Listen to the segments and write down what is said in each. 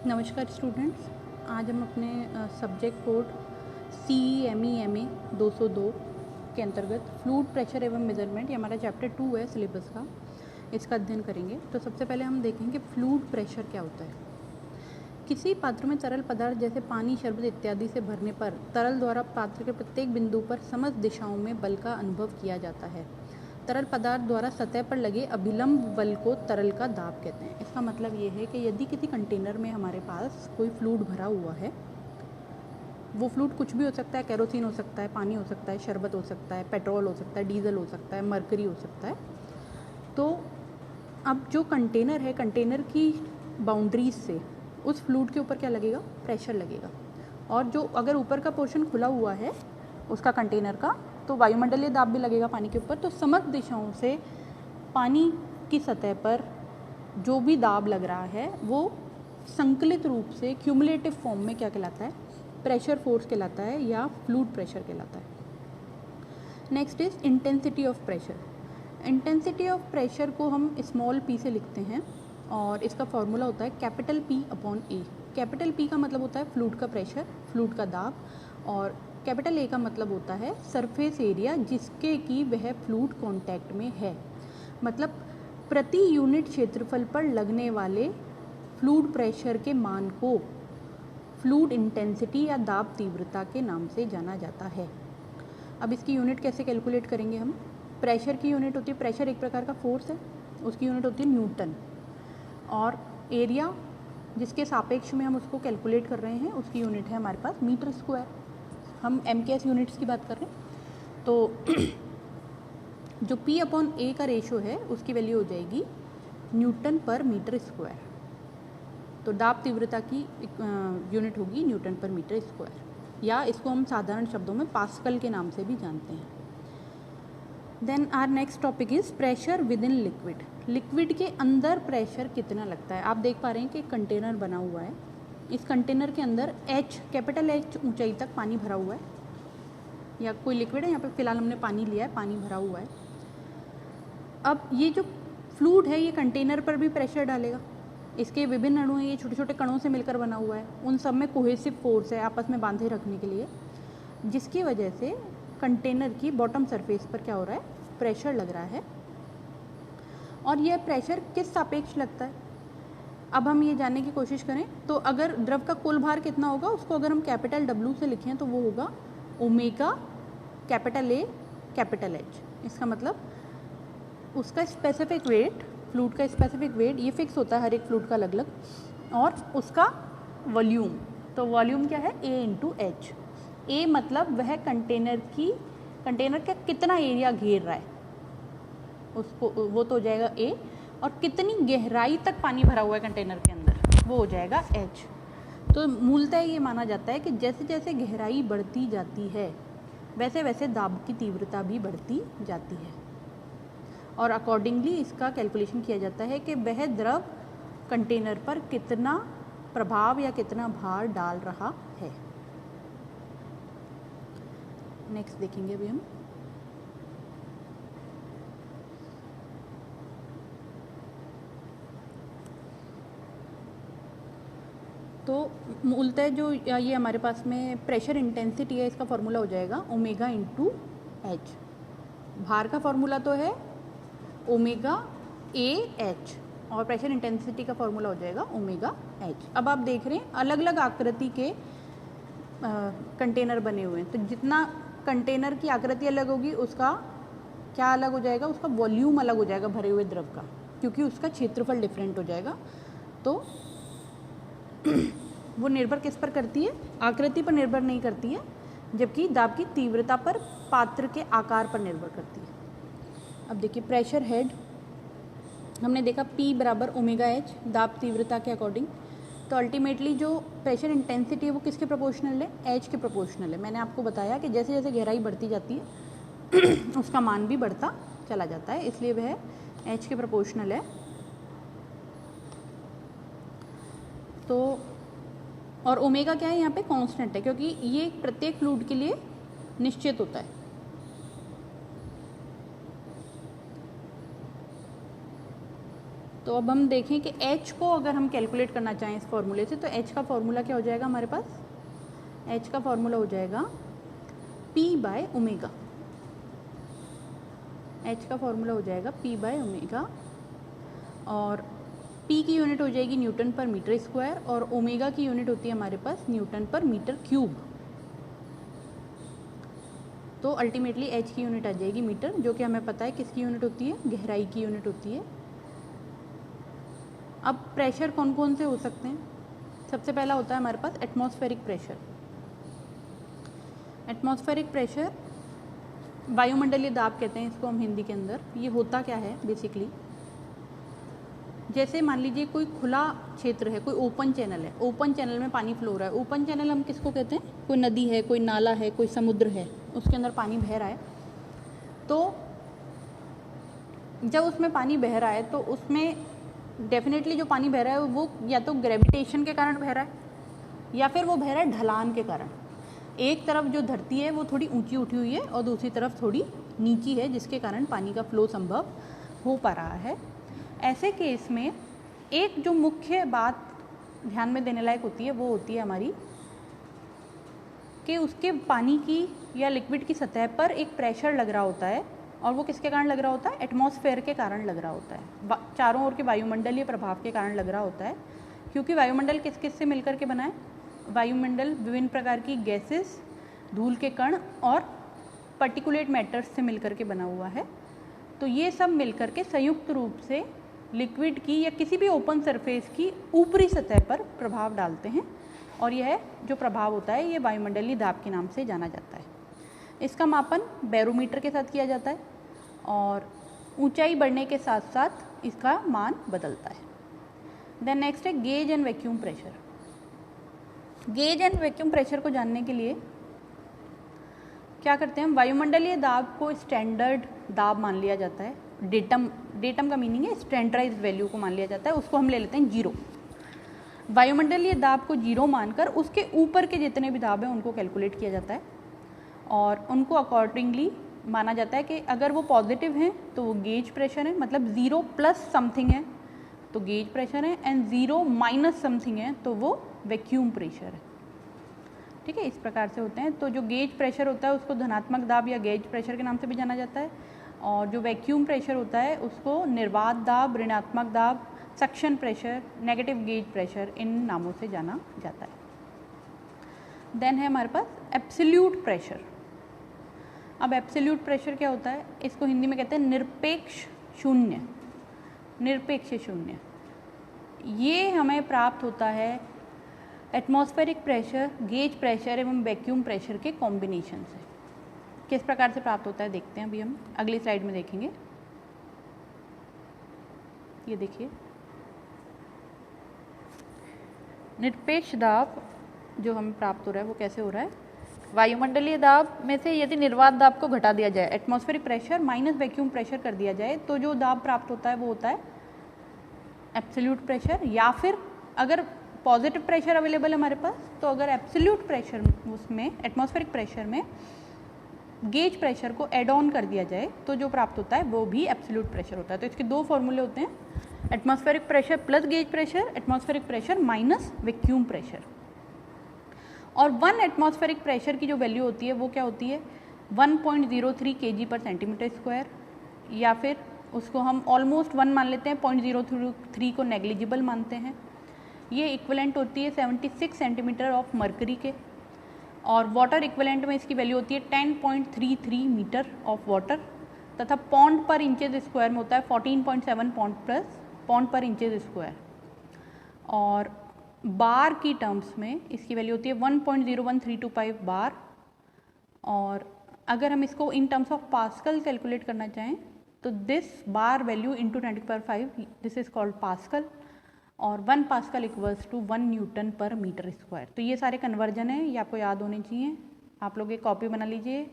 नमस्कार स्टूडेंट्स, आज हम अपने सब्जेक्ट कोड CEME 202 के अंतर्गत फ्लूइड प्रेशर एवं मेजरमेंट, ये हमारा चैप्टर 2 है सिलेबस का, इसका अध्ययन करेंगे। तो सबसे पहले हम देखेंगे फ्लूइड प्रेशर क्या होता है। किसी पात्र में तरल पदार्थ जैसे पानी, शरबत इत्यादि से भरने पर तरल द्वारा पात्र के प्रत्येक बिंदु पर समस्त दिशाओं में बल का अनुभव किया जाता है। तरल पदार्थ द्वारा सतह पर लगे अभिलंब बल को तरल का दाब कहते हैं। इसका मतलब ये है कि यदि किसी कंटेनर में हमारे पास कोई फ्लूइड भरा हुआ है, वो फ्लूइड कुछ भी हो सकता है, केरोसिन हो सकता है, पानी हो सकता है, शरबत हो सकता है, पेट्रोल हो सकता है, डीजल हो सकता है, मरकरी हो सकता है। तो अब जो कंटेनर है, कंटेनर की बाउंड्रीज से उस फ्लूइड के ऊपर क्या लगेगा? प्रेशर लगेगा। और जो अगर ऊपर का पोर्शन खुला हुआ है उसका कंटेनर का, तो वायुमंडलीय दाब भी लगेगा पानी के ऊपर। तो समस्त दिशाओं से पानी की सतह पर जो भी दाब लग रहा है वो संकलित रूप से क्यूमुलेटिव फॉर्म में क्या कहलाता है? प्रेशर फोर्स कहलाता है या फ्लूइड प्रेशर कहलाता है। Next is intensity of pressure. Intensity of pressure को हम स्मॉल p से लिखते हैं और इसका फॉर्मूला होता है कैपिटल P/A। कैपिटल P का मतलब होता है फ्लूइड का प्रेशर, फ्लूइड का दाब, और कैपिटल A का मतलब होता है सरफेस एरिया जिसके कि वह फ्लूइड कांटेक्ट में है। मतलब प्रति यूनिट क्षेत्रफल पर लगने वाले फ्लूइड प्रेशर के मान को फ्लूइड इंटेंसिटी या दाब तीव्रता के नाम से जाना जाता है। अब इसकी यूनिट कैसे कैलकुलेट करेंगे हम? प्रेशर की यूनिट होती है, प्रेशर एक प्रकार का फोर्स है, उसकी यूनिट होती है न्यूटन, और एरिया जिसके सापेक्ष में हम उसको कैलकुलेट कर रहे हैं उसकी यूनिट है हमारे पास मीटर स्क्वायर। हम MKS यूनिट्स की बात कर रहे हैं। तो जो P/A का रेशो है उसकी वैल्यू हो जाएगी न्यूटन पर मीटर स्क्वायर। तो दाब तीव्रता की यूनिट होगी न्यूटन पर मीटर स्क्वायर, या इसको हम साधारण शब्दों में पास्कल के नाम से भी जानते हैं। Then our next topic is pressure within liquid. Liquid के अंदर प्रेशर कितना लगता है? आप देख पा रहे हैं कि एक कंटेनर बना हुआ है। इस कंटेनर के अंदर कैपिटल H ऊंचाई तक पानी भरा हुआ है, या कोई लिक्विड है। यहाँ पे फिलहाल हमने पानी लिया है, पानी भरा हुआ है। अब ये जो फ्लूइड है ये कंटेनर पर भी प्रेशर डालेगा। इसके विभिन्न अणु हैं, ये छोटे छोटे कणों से मिलकर बना हुआ है, उन सब में कोहेसिव फोर्स है आपस में बांधे रखने के लिए, जिसकी वजह से कंटेनर की बॉटम सरफेस पर क्या हो रहा है? प्रेशर लग रहा है। और यह प्रेशर किस सापेक्ष लगता है? अब हम ये जानने की कोशिश करें तो अगर द्रव का कुल भार कितना होगा उसको अगर हम कैपिटल W से लिखें तो वो होगा omega capital A capital H। इसका मतलब उसका स्पेसिफिक वेट, फ्लूइड का स्पेसिफिक वेट ये फिक्स होता है हर एक फ्लूइड का अलग अलग, और उसका वॉल्यूम, तो वॉल्यूम क्या है? A/H। A मतलब वह कंटेनर का कितना एरिया घेर रहा है उसको, वो तो हो जाएगा A, और कितनी गहराई तक पानी भरा हुआ है कंटेनर के अंदर वो हो जाएगा H। तो मूलतः ये माना जाता है कि जैसे जैसे गहराई बढ़ती जाती है वैसे वैसे दाब की तीव्रता भी बढ़ती जाती है, और अकॉर्डिंगली इसका कैलकुलेशन किया जाता है कि वह द्रव कंटेनर पर कितना प्रभाव या कितना भार डाल रहा है। नेक्स्ट देखेंगे अभी हम। तो मूलतः जो ये हमारे पास में प्रेशर इंटेंसिटी है इसका फॉर्मूला हो जाएगा ओमेगा इंटू H। भार का फॉर्मूला तो है ओमेगा AH, और प्रेशर इंटेंसिटी का फॉर्मूला हो जाएगा ओमेगा H। अब आप देख रहे हैं अलग अलग आकृति के कंटेनर बने हुए हैं, तो जितना कंटेनर की आकृति अलग होगी उसका क्या अलग हो जाएगा? उसका वॉल्यूम अलग हो जाएगा भरे हुए द्रव का, क्योंकि उसका क्षेत्रफल डिफरेंट हो जाएगा। तो वो निर्भर किस पर करती है? आकृति पर निर्भर नहीं करती है, जबकि दाब की तीव्रता पर, पात्र के आकार पर निर्भर करती है। अब देखिए प्रेशर हेड हमने देखा P बराबर ओमेगा H दाब तीव्रता के अकॉर्डिंग। तो अल्टीमेटली जो प्रेशर इंटेंसिटी है वो किसके प्रोपोर्शनल है? H के प्रोपोर्शनल है। मैंने आपको बताया कि जैसे जैसे गहराई बढ़ती जाती है उसका मान भी बढ़ता चला जाता है, इसलिए वह H के प्रोपोर्शनल है। तो और ओमेगा क्या है? यहाँ पे कांस्टेंट है, क्योंकि ये प्रत्येक फ्लूइड के लिए निश्चित होता है। तो तो अब हम देखें कि H को अगर हम कैलकुलेट करना चाहें इस फॉर्मूले से, तो H का फॉर्मूला क्या हो जाएगा हमारे पास? H का फॉर्मूला हो जाएगा P/ω। H का फॉर्मूला हो जाएगा P/ω, और P की यूनिट हो जाएगी न्यूटन पर मीटर स्क्वायर, और ओमेगा की यूनिट होती है हमारे पास न्यूटन पर मीटर क्यूब। तो अल्टीमेटली H की यूनिट आ जाएगी मीटर, जो कि हमें पता है किसकी यूनिट होती है? गहराई की यूनिट होती है। अब प्रेशर कौन कौन से हो सकते हैं? सबसे पहला होता है हमारे पास एटमॉस्फेरिक प्रेशर। एटमॉस्फेरिक प्रेशर वायुमंडलीय दाब कहते हैं इसको हम हिंदी के अंदर। ये होता क्या है बेसिकली? जैसे मान लीजिए कोई खुला क्षेत्र है, कोई ओपन चैनल है, ओपन चैनल में पानी फ्लो हो रहा है। ओपन चैनल हम किसको कहते हैं? कोई नदी है, कोई नाला है, कोई समुद्र है, उसके अंदर पानी बह रहा है। तो जब उसमें पानी बह रहा है तो उसमें डेफिनेटली जो पानी बह रहा है वो या तो ग्रेविटेशन के कारण बह रहा है या फिर वो बह रहा है ढलान के कारण। एक तरफ जो धरती है वो थोड़ी ऊंची उठी हुई है और दूसरी तरफ थोड़ी नीची है, जिसके कारण पानी का फ्लो संभव हो पा रहा है। ऐसे केस में एक जो मुख्य बात ध्यान में देने लायक होती है वो होती है हमारी कि उसके पानी की या लिक्विड की सतह पर एक प्रेशर लग रहा होता है, और वो किसके कारण लग रहा होता है? एटमॉस्फेयर के कारण लग रहा होता है, चारों ओर के वायुमंडलीय प्रभाव के कारण लग रहा होता है। क्योंकि वायुमंडल किस किस से मिलकर के बना है? वायुमंडल विभिन्न प्रकार की गैसेस, धूल के कण और पर्टिकुलेट मैटर्स से मिलकर के बना हुआ है। तो ये सब मिलकर के संयुक्त रूप से लिक्विड की या किसी भी ओपन सरफेस की ऊपरी सतह पर प्रभाव डालते हैं, और यह जो प्रभाव होता है ये वायुमंडलीय दाब के नाम से जाना जाता है। इसका मापन बैरोमीटर के साथ किया जाता है, और ऊंचाई बढ़ने के साथ साथ इसका मान बदलता है। देन नेक्स्ट है gauge and vacuum pressure. Gauge and vacuum pressure को जानने के लिए क्या करते हैं हम? वायुमंडलीय दाब को स्टैंडर्ड दाब मान लिया जाता है। डेटम का मीनिंग है स्टैंडर्डाइज्ड वैल्यू को मान लिया जाता है, उसको हम ले लेते हैं 0। वायुमंडलीय दाब को 0 मानकर उसके ऊपर के जितने भी दाब हैं उनको कैलकुलेट किया जाता है, और उनको अकॉर्डिंगली माना जाता है कि अगर वो पॉजिटिव हैं तो वो गेज प्रेशर है, मतलब 0 प्लस समथिंग है तो गेज प्रेशर है, एंड 0 माइनस समथिंग है तो वो वैक्यूम प्रेशर है। ठीक है, इस प्रकार से होते हैं। तो जो गेज प्रेशर होता है उसको धनात्मक दाब या गेज प्रेशर के नाम से भी जाना जाता है, और जो वैक्यूम प्रेशर होता है उसको निर्वात दाब, ऋणात्मक दाब, suction pressure, negative gauge pressure, इन नामों से जाना जाता है। देन है हमारे पास एब्सोल्यूट प्रेशर। अब एब्सोल्यूट प्रेशर क्या होता है? इसको हिंदी में कहते हैं निरपेक्ष शून्य। निरपेक्ष शून्य ये हमें प्राप्त होता है एटमॉस्फेरिक प्रेशर, गेज प्रेशर एवं वैक्यूम प्रेशर के कॉम्बिनेशन से। किस प्रकार से प्राप्त होता है देखते हैं, अभी हम अगली स्लाइड में देखेंगे। ये देखिए, निरपेक्ष दाब जो हमें प्राप्त हो रहा है वो कैसे हो रहा है? वायुमंडलीय दाब में से यदि निर्वात दाब को घटा दिया जाए, atmospheric pressure minus vacuum pressure कर दिया जाए, तो जो दाब प्राप्त होता है वो होता है एब्सोल्यूट प्रेशर। या फिर अगर पॉजिटिव प्रेशर अवेलेबल है हमारे पास, तो अगर एब्सोल्यूट प्रेशर उसमें एटमॉस्फेरिक प्रेशर में गेज प्रेशर को एड ऑन कर दिया जाए तो जो प्राप्त होता है वो भी एब्सोल्यूट प्रेशर होता है। तो इसके दो फॉर्मूले होते हैं, atmospheric pressure plus gauge pressure, atmospheric pressure minus vacuum pressure. और 1 एटमॉस्फेरिक प्रेशर की जो वैल्यू होती है वो क्या होती है? 1.03 kg पर सेंटीमीटर स्क्वायर, या फिर उसको हम ऑलमोस्ट 1 मान लेते हैं, 0.03 को नेग्लिजिबल मानते हैं। ये इक्विवेलेंट होती है 76 सेंटीमीटर ऑफ मरकरी के, और वाटर इक्विवेलेंट में इसकी वैल्यू होती है 10.33 मीटर ऑफ वाटर, तथा पॉन्ड पर इंचेज स्क्वायर में होता है 14.7 पॉन्ड पर इंचेज स्क्वायर। और बार की टर्म्स में इसकी वैल्यू होती है 1.01325 बार। और अगर हम इसको in terms of pascal calculate करना चाहें तो this bar value into 10⁵ this is called pascal, और 1 पास्कल इक्वल्स टू 1 न्यूटन पर मीटर स्क्वायर। तो ये सारे कन्वर्जन हैं, ये आपको याद होने चाहिए। आप लोग एक कॉपी बना लीजिए,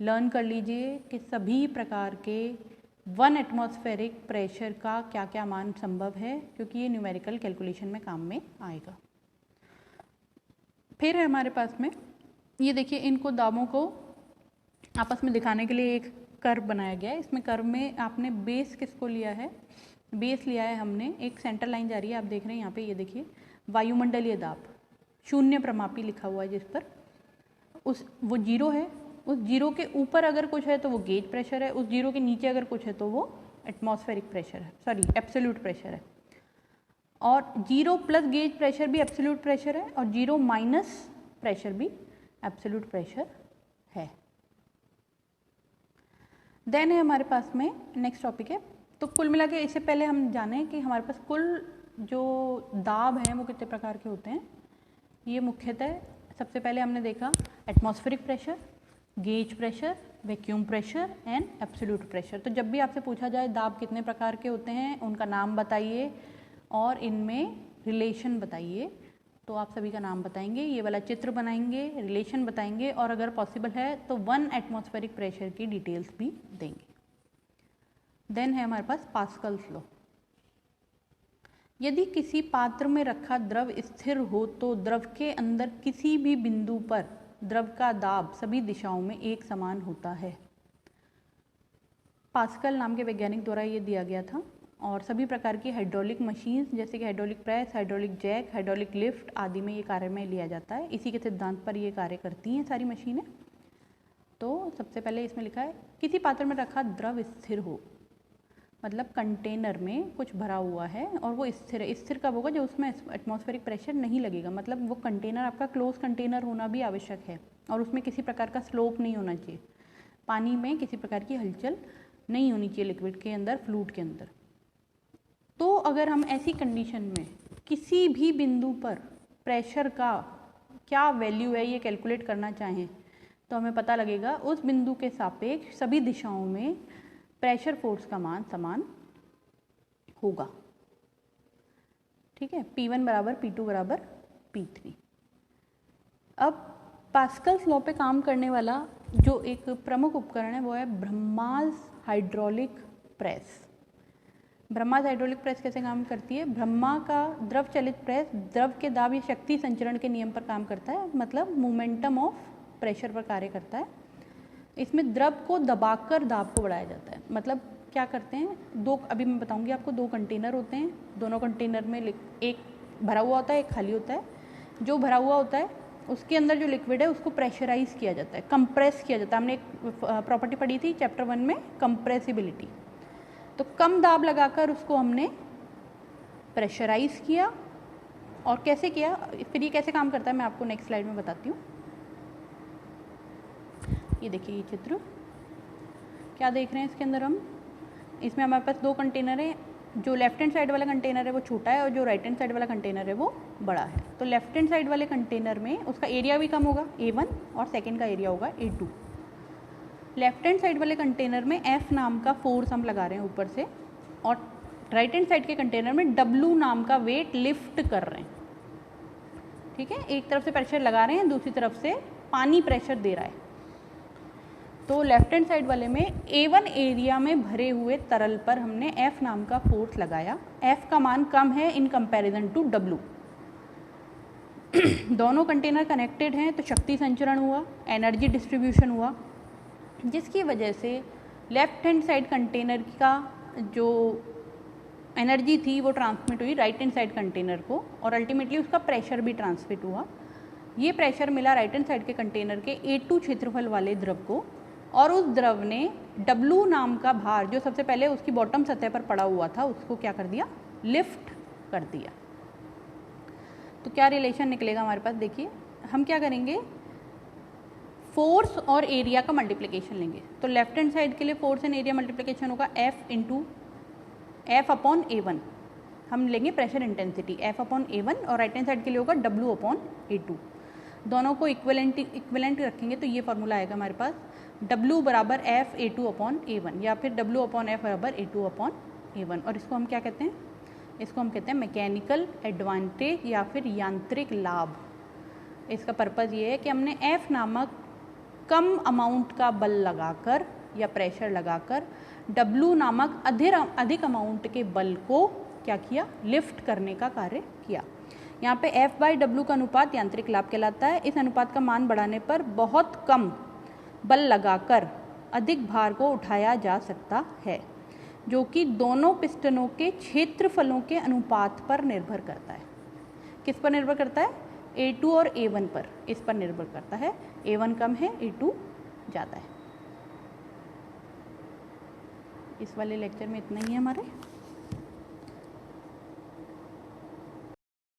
लर्न कर लीजिए कि सभी प्रकार के 1 एटमॉस्फेरिक प्रेशर का क्या क्या मान संभव है, क्योंकि ये न्यूमेरिकल कैलकुलेशन में काम में आएगा। फिर है हमारे पास में ये देखिए, इनको दाबों को आपस में दिखाने के लिए एक कर्व बनाया गया है। इसमें कर्व में आपने बेस किसको लिया है? बेस लिया है हमने, एक सेंटर लाइन जा रही है, आप देख रहे हैं यहाँ पे, ये देखिए वायुमंडलीय दाब, शून्य प्रमापी लिखा हुआ है जिस पर, उस वो जीरो है, उस जीरो के ऊपर अगर कुछ है तो वो गेज प्रेशर है, उस जीरो के नीचे अगर कुछ है तो वो एटमॉस्फेरिक प्रेशर है, सॉरी एब्सोल्यूट प्रेशर है। और जीरो प्लस गेज प्रेशर भी एब्सोल्यूट प्रेशर है और जीरो माइनस प्रेशर भी एब्सोल्यूट प्रेशर है। देन है हमारे पास में नेक्स्ट टॉपिक है, तो कुल मिला के इससे पहले हम जानें कि हमारे पास कुल जो दाब हैं वो कितने प्रकार के होते हैं। ये मुख्यतः सबसे पहले हमने देखा atmospheric pressure, gauge pressure, vacuum pressure and absolute pressure. तो जब भी आपसे पूछा जाए दाब कितने प्रकार के होते हैं, उनका नाम बताइए और इनमें रिलेशन बताइए, तो आप सभी का नाम बताएंगे, ये वाला चित्र बनाएंगे, रिलेशन बताएंगे और अगर पॉसिबल है तो 1 एटमॉस्फेरिक प्रेशर की डिटेल्स भी देंगे। देन है हमारे पास पास्कल्स लॉ। यदि किसी पात्र में रखा द्रव स्थिर हो तो द्रव के अंदर किसी भी बिंदु पर द्रव का दाब सभी दिशाओं में एक समान होता है। पास्कल नाम के वैज्ञानिक द्वारा ये दिया गया था और सभी प्रकार की हाइड्रोलिक मशीन्स जैसे कि hydraulic press, hydraulic jack, hydraulic lift आदि में ये कार्य में लिया जाता है। इसी के सिद्धांत पर ये कार्य करती हैं सारी मशीनें। तो सबसे पहले इसमें लिखा है किसी पात्र में रखा द्रव स्थिर हो, मतलब कंटेनर में कुछ भरा हुआ है और वो स्थिर है। स्थिर कब होगा? जब उसमें एटमॉस्फेरिक प्रेशर नहीं लगेगा, मतलब वो कंटेनर आपका क्लोज कंटेनर होना भी आवश्यक है और उसमें किसी प्रकार का स्लोप नहीं होना चाहिए, पानी में किसी प्रकार की हलचल नहीं होनी चाहिए लिक्विड के अंदर, फ्लूइड के अंदर। तो अगर हम ऐसी कंडीशन में किसी भी बिंदु पर प्रेशर का क्या वैल्यू है ये कैलकुलेट करना चाहें तो हमें पता लगेगा उस बिंदु के सापेक्ष सभी दिशाओं में प्रेशर फोर्स का मान समान होगा। ठीक है, P1 बराबर P2 बराबर P3। अब पास्कल्स लॉ पे काम करने वाला जो एक प्रमुख उपकरण है वो है Brahma's hydraulic press. Brahma's hydraulic press कैसे काम करती है? ब्रह्मा का द्रव चलित प्रेस द्रव के दाब या शक्ति संचरण के नियम पर काम करता है, मतलब मोमेंटम ऑफ प्रेशर पर कार्य करता है। इसमें द्रव को दबाकर दाब को बढ़ाया जाता है। मतलब क्या करते हैं, दो, अभी मैं बताऊंगी आपको, दो कंटेनर होते हैं, दोनों कंटेनर में एक भरा हुआ होता है, एक खाली होता है। जो भरा हुआ होता है उसके अंदर जो लिक्विड है उसको प्रेशराइज किया जाता है, कंप्रेस किया जाता है। हमने एक प्रॉपर्टी पढ़ी थी चैप्टर 1 में, कंप्रेसिबिलिटी। तो कम दाब लगाकर उसको हमने प्रेशराइज किया। और कैसे किया, फिर ये कैसे काम करता है मैं आपको नेक्स्ट स्लाइड में बताती हूँ। ये देखिए ये चित्र, क्या देख रहे हैं इसके अंदर हम, इसमें हमारे पास दो कंटेनर हैं। जो लेफ्ट हैंड साइड वाला कंटेनर है वो छोटा है और जो राइट हैंड साइड वाला कंटेनर है वो बड़ा है। तो लेफ्ट हैंड साइड वाले कंटेनर में उसका एरिया भी कम होगा A1 और सेकंड का एरिया होगा A2। लेफ्ट हैंड साइड वाले कंटेनर में F नाम का फोर्स हम लगा रहे हैं ऊपर से और राइट हैंड साइड के कंटेनर में W नाम का वेट लिफ्ट कर रहे हैं। ठीक है, एक तरफ से प्रेशर लगा रहे हैं, दूसरी तरफ से पानी प्रेशर दे रहा है। तो लेफ्ट हैंड साइड वाले में A1 एरिया में भरे हुए तरल पर हमने F नाम का फोर्स लगाया। F का मान कम है इन कंपैरिजन टू W। दोनों कंटेनर कनेक्टेड हैं तो शक्ति संचरण हुआ, एनर्जी डिस्ट्रीब्यूशन हुआ, जिसकी वजह से लेफ्ट हैंड साइड कंटेनर का जो एनर्जी थी वो ट्रांसमिट हुई राइट हैंड साइड कंटेनर को और अल्टीमेटली उसका प्रेशर भी ट्रांसमिट हुआ। ये प्रेशर मिला राइट हैंड साइड के कंटेनर के A2 क्षेत्रफल वाले द्रव को और उस द्रव ने W नाम का भार जो सबसे पहले उसकी बॉटम सतह पर पड़ा हुआ था उसको क्या कर दिया, लिफ्ट कर दिया। तो क्या रिलेशन निकलेगा हमारे पास, देखिए हम क्या करेंगे, फोर्स और एरिया का मल्टीप्लिकेशन लेंगे। तो लेफ्ट हैंड साइड के लिए फोर्स एंड एरिया मल्टीप्लिकेशन होगा F अपॉन A1। हम लेंगे pressure intensity F upon A1 और राइट हैंड साइड के लिए होगा W अपॉन A2। दोनों को इक्विवेलेंट रखेंगे तो ये फॉर्मूला आएगा हमारे पास W बराबर F A2 अपॉन A1 या फिर W अपॉन F बराबर A2 अपॉन A1। और इसको हम क्या कहते हैं, इसको हम कहते हैं मैकेनिकल एडवांटेज या फिर यांत्रिक लाभ। इसका पर्पज़ ये है कि हमने F नामक कम अमाउंट का बल लगाकर या प्रेशर लगाकर W नामक अधिक अमाउंट के बल को क्या किया, लिफ्ट करने का कार्य किया। यहाँ पे F बाई W का अनुपात यांत्रिक लाभ कहलाता है। इस अनुपात का मान बढ़ाने पर बहुत कम बल लगाकर अधिक भार को उठाया जा सकता है। जो कि दोनों पिस्टनों के क्षेत्रफलों के अनुपात पर निर्भर करता है। किस पर निर्भर करता है? A2 और A1 पर, इस पर निर्भर करता है। A1 कम है, A2 ज़्यादा है। इस वाले लेक्चर में इतना ही है हमारे।